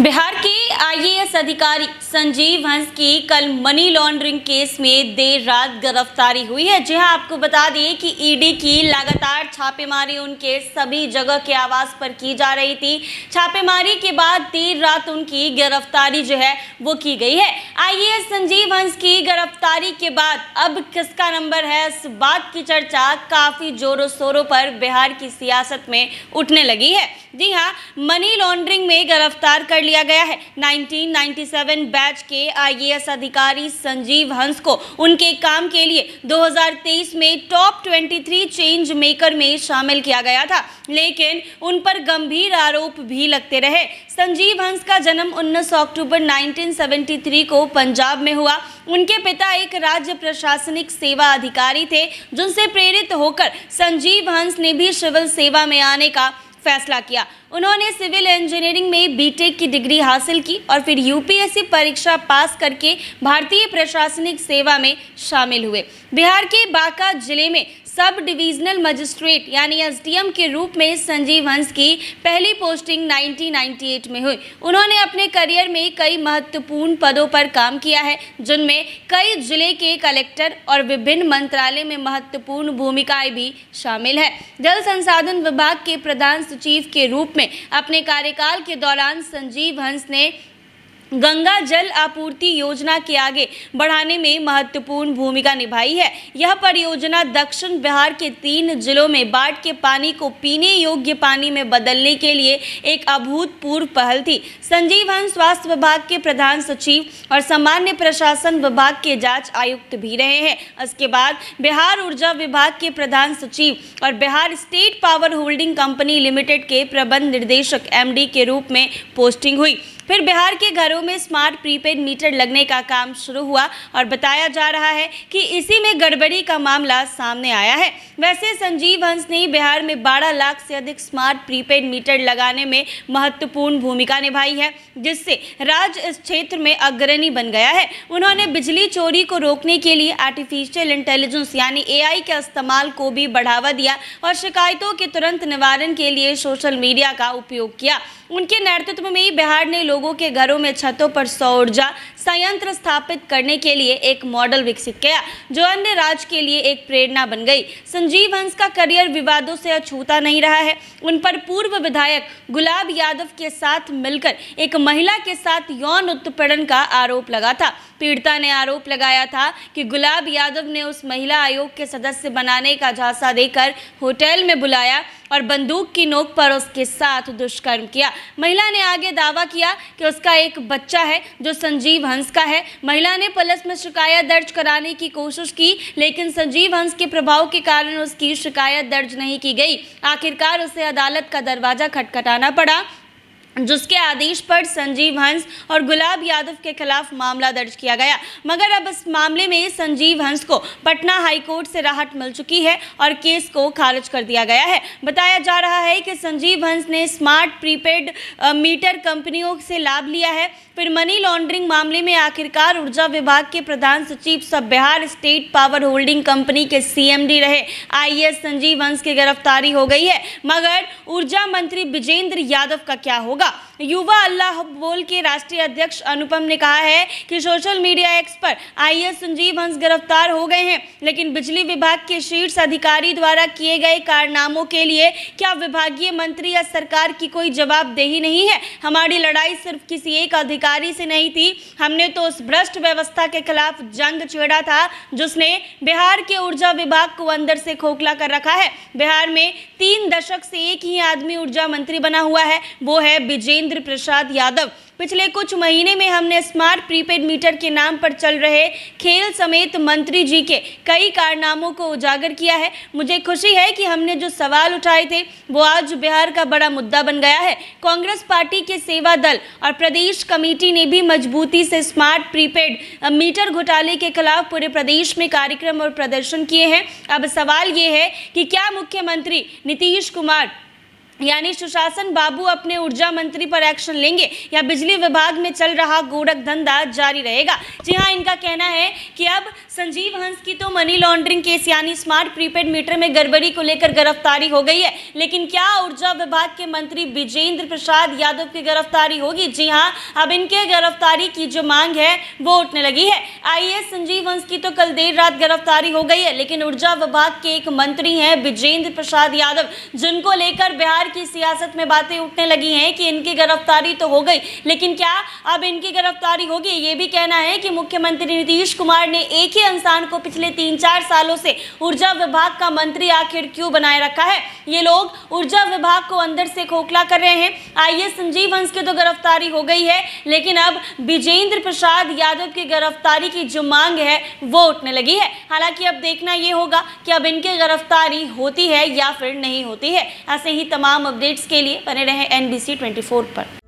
बिहार के आईएएस अधिकारी संजीव हंस की कल मनी लॉन्ड्रिंग केस में देर रात गिरफ्तारी हुई है। जी हां, आपको बता दें कि ईडी की लगातार छापेमारी उनके सभी जगह के आवास पर की जा रही थी। छापेमारी के बाद देर रात उनकी गिरफ्तारी जो है वो की गई है। आईएएस संजीव हंस की गिरफ्तारी के बाद अब किसका नंबर है, इस बात की चर्चा काफी जोरों शोरों पर बिहार की सियासत में उठने लगी है। जी हां, मनी लॉन्ड्रिंग में गिरफ्तार कर लिया गया है। 1997 बैच के आईएएस अधिकारी संजीव हंस को उनके काम के लिए 2023 में टॉप 23 चेंज मेकर में शामिल किया गया था, लेकिन उन पर गंभीर आरोप भी लगते रहे। संजीव हंस का जन्म 19 अक्टूबर 1973 को पंजाब में हुआ। उनके पिता एक राज्य प्रशासनिक सेवा अधिकारी थे, जिनसे प्रेरित होकर संजीव हंस ने भी सिविल सेवा में आने का फैसला किया। उन्होंने सिविल इंजीनियरिंग में बीटेक की डिग्री हासिल की और फिर यूपीएससी परीक्षा पास करके भारतीय प्रशासनिक सेवा में शामिल हुए। बिहार के बांका जिले में सब डिविजनल मजिस्ट्रेट यानी एसडीएम के रूप में संजीव हंस की पहली पोस्टिंग 1998 में हुई। उन्होंने अपने करियर में कई महत्वपूर्ण पदों पर काम किया है, जिनमें कई जिले के कलेक्टर और विभिन्न मंत्रालय में महत्वपूर्ण भूमिकाएं भी शामिल है। जल संसाधन विभाग के प्रधान सचिव के रूप में अपने कार्यकाल के दौरान संजीव हंस ने गंगा जल आपूर्ति योजना के आगे बढ़ाने में महत्वपूर्ण भूमिका निभाई है। यह परियोजना दक्षिण बिहार के 3 जिलों में बाढ़ के पानी को पीने योग्य पानी में बदलने के लिए एक अभूतपूर्व पहल थी। संजीव हंस स्वास्थ्य विभाग के प्रधान सचिव और सामान्य प्रशासन विभाग के जांच आयुक्त भी रहे हैं। इसके बाद बिहार ऊर्जा विभाग के प्रधान सचिव और Bihar state power holding company limited के प्रबंध निर्देशक एमडी के रूप में पोस्टिंग हुई। फिर बिहार के घरों में स्मार्ट प्रीपेड मीटर लगने का काम शुरू हुआ और बताया जा रहा है कि इसी में गड़बड़ी का मामला सामने आया है। वैसे संजीव हंस ने बिहार में 12 लाख से अधिक स्मार्ट प्रीपेड मीटर लगाने में महत्वपूर्ण भूमिका निभाई है, जिससे राज्य इस क्षेत्र में अग्रणी बन गया है। उन्होंने बिजली चोरी को रोकने के लिए आर्टिफिशियल इंटेलिजेंस यानी एआई के इस्तेमाल को भी बढ़ावा दिया और शिकायतों के तुरंत निवारण के लिए सोशल मीडिया का उपयोग किया। उनके नेतृत्व में बिहार ने लोगों के घरों में छतों पर सौर ऊर्जा संयंत्र स्थापित करने के लिए एक मॉडल विकसित किया, जो अन्य राज्य के लिए एक प्रेरणा बन गई। संजीव हंस का करियर विवादों से अछूता नहीं रहा है। उन पर पूर्व विधायक गुलाब यादव के साथ मिलकर एक महिला के साथ यौन उत्पीड़न का आरोप लगा था। पीड़िता ने आरोप लगाया था कि गुलाब यादव ने उस महिला आयोग के सदस्य बनाने का झांसा देकर होटल में बुलाया और बंदूक की नोक पर उसके साथ दुष्कर्म किया। महिला ने आगे दावा किया कि उसका एक बच्चा है जो संजीव हंस का है। महिला ने पुलिस में शिकायत दर्ज कराने की कोशिश की, लेकिन संजीव हंस के प्रभाव के कारण उसकी शिकायत दर्ज नहीं की गई। आखिरकार उसे अदालत का दरवाजा खटखटाना पड़ा, जिसके आदेश पर संजीव हंस और गुलाब यादव के खिलाफ मामला दर्ज किया गया। मगर अब इस मामले में संजीव हंस को पटना हाईकोर्ट से राहत मिल चुकी है और केस को खारिज कर दिया गया है। बताया जा रहा है कि संजीव हंस ने स्मार्ट प्रीपेड मीटर कंपनियों से लाभ लिया है। फिर मनी लॉन्ड्रिंग मामले में आखिरकार ऊर्जा विभाग के प्रधान सचिव सब Bihar state power holding company के सीएमडी रहे आईएएस संजीव हंस की गिरफ्तारी हो गई है। मगर ऊर्जा मंत्री विजेंद्र यादव का क्या होगा? युवा अल्लाह बोल के राष्ट्रीय अध्यक्ष अनुपम ने कहा है कि सोशल मीडिया एक्स पर आईएएस संजीव हंस गिरफ्तार हो गए हैं, लेकिन बिजली विभाग के शीर्ष अधिकारी द्वारा किए गए कारनामों के लिए क्या विभागीय मंत्री या सरकार की कोई जवाबदेही नहीं है? हमारी लड़ाई सिर्फ किसी एक अधिकारी से नहीं थी। हमने तो उस भ्रष्ट व्यवस्था के खिलाफ जंग छेड़ा था, जिसने बिहार के ऊर्जा विभाग को अंदर से खोखला कर रखा है। बिहार में 3 दशक से एक ही आदमी ऊर्जा मंत्री बना हुआ है, वो है विजेंद्र प्रसाद यादव। पिछले कुछ महीने में हमने स्मार्ट प्रीपेड मीटर के नाम पर चल रहे खेल समेत मंत्री जी के कई कारनामों को उजागर किया है। मुझे खुशी है कि हमने जो सवाल उठाए थे वो आज बिहार का बड़ा मुद्दा बन गया है। कांग्रेस पार्टी के सेवा दल और प्रदेश कमेटी ने भी मजबूती से स्मार्ट प्रीपेड मीटर घोटाले के खिलाफ पूरे प्रदेश में कार्यक्रम और प्रदर्शन किए हैं। अब सवाल ये है कि क्या मुख्यमंत्री नीतीश कुमार यानी सुशासन बाबू अपने ऊर्जा मंत्री पर एक्शन लेंगे या बिजली विभाग में चल रहा गोरख धंधा जारी रहेगा। जी हाँ, इनका कहना है कि अब संजीव हंस की तो मनी लॉन्ड्रिंग केस यानी स्मार्ट प्रीपेड मीटर में गड़बड़ी को लेकर गिरफ्तारी हो गई है, लेकिन क्या ऊर्जा विभाग के मंत्री विजेंद्र प्रसाद यादव की गिरफ्तारी होगी? जी हाँ, अब इनके गिरफ्तारी की जो मांग है वो उठने लगी है। आईएएस संजीव हंस की तो कल देर रात गिरफ्तारी हो गई है, लेकिन ऊर्जा विभाग के एक मंत्री हैं विजेंद्र प्रसाद यादव, जिनको लेकर बिहार की सियासत में बातें उठने लगी हैं कि इनकी गिरफ्तारी तो हो गई, लेकिन क्या अब इनकी गिरफ्तारी होगी? ये भी कहना है कि मुख्यमंत्री नीतीश कुमार ने एक ही इंसान को पिछले 3-4 सालों से ऊर्जा विभाग का मंत्री आखिर क्यों बनाए रखा है? ये लोग ऊर्जा विभाग को अंदर से खोखला कर रहे हैं। आईएएस संजीव हंस की तो गिरफ्तारी हो गई है, लेकिन अब विजेंद्र प्रसाद यादव की गिरफ्तारी की जो मांग है वो उठने लगी है। हालांकि अब देखना ये होगा कि अब इनकी गिरफ्तारी होती है या फिर नहीं होती है। ऐसे ही तमाम अपडेट्स के लिए बने रहें NBC 24 पर।